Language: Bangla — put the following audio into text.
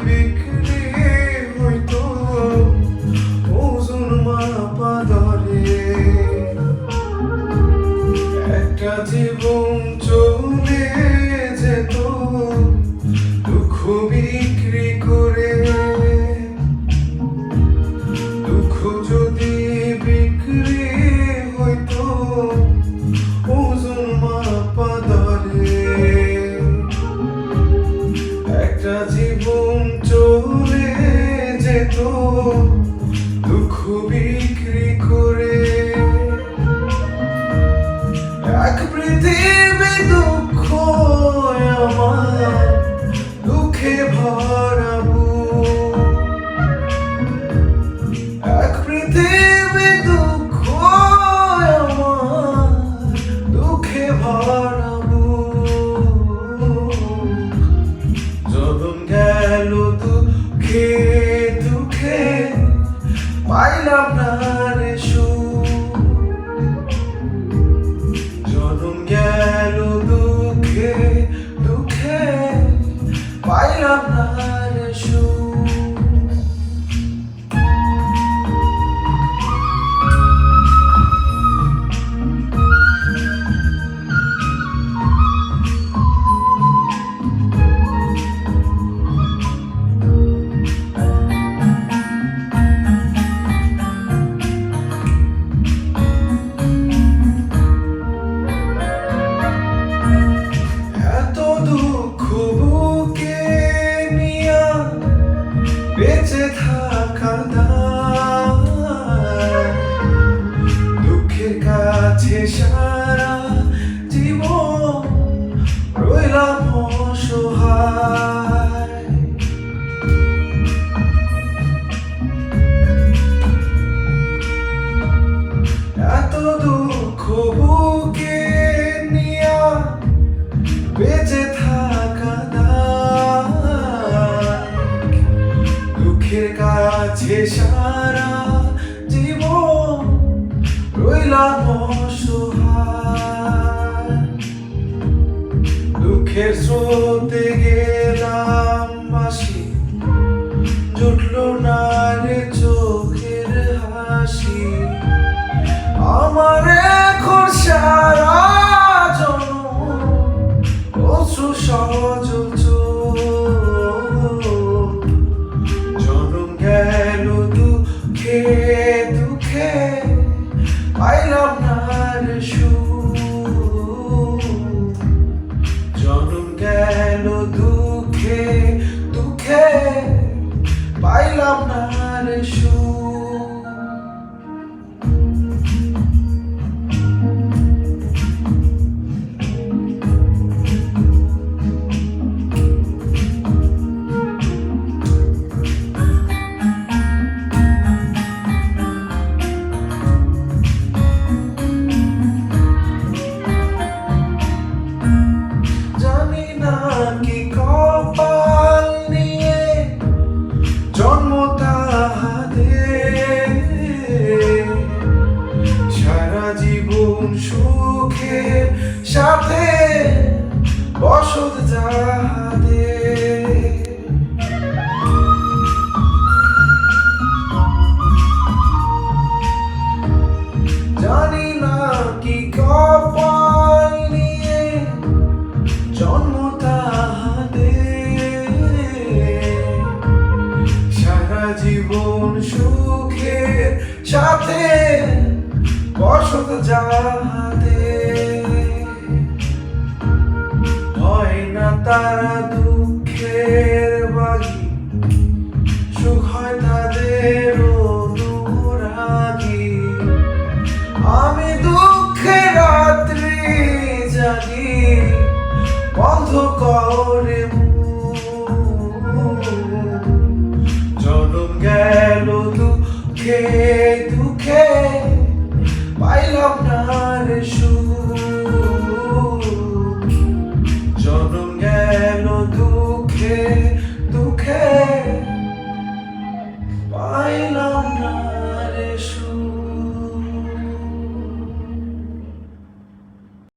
বিক্রি হইতো ওজন মাপা দরে, একটা জীবন চলে যেত দুঃখ বিক্রি করে। দুঃখ যদি বিক্রি হইতো ওজন মাপা দরে, একটা জীবন চলে যেত দুঃখ বিক্রি করে। এক পৃথিবী দুঃখ আমার দুঃখে ভরাবো, এক পৃথিবী দুঃখ আমার দুঃখে ভরাবো। জনম গেল দুঃখে দুঃখে পাইলাম না রে সুখ, জনম গেল দুঃখে দুঃখে পাইলাম না রে সুখ। বেঁচে থাকার দায়, দুঃখের কাছে সারা জীবন রইলাম অসহায়। এত দুঃখ বুকে নিয়া বেঁচে থাকা দুঃখের কাছে সারা জীবন রইলাম অসহায়। দুঃখের স্রোতে গেলাম ভাসি, জুটল না রে চোখের হাসি। আমার এখন সারা জনম অশ্রু সজল গেল দুঃখে দুঃখে পাইলাম না রে সুখ, জনম গেল দুঃখে দুঃখে পাইলাম না রে সুখ। কি কপাল নিয়ে জন্ম তাহাদের, সারা জীবন সুখের সাথে বসত যাহাদের। জানি না কি কপাল নিয়ে জন্ম জীবন সুখের সাথে বসত যাহাদের। হয় না তারা দুঃখের বাগি, সুখ হয় তাদের অনুরাগী। আমি দুঃখের রাত্রি জাগি বন্ধ করে জনম গেল দুঃখে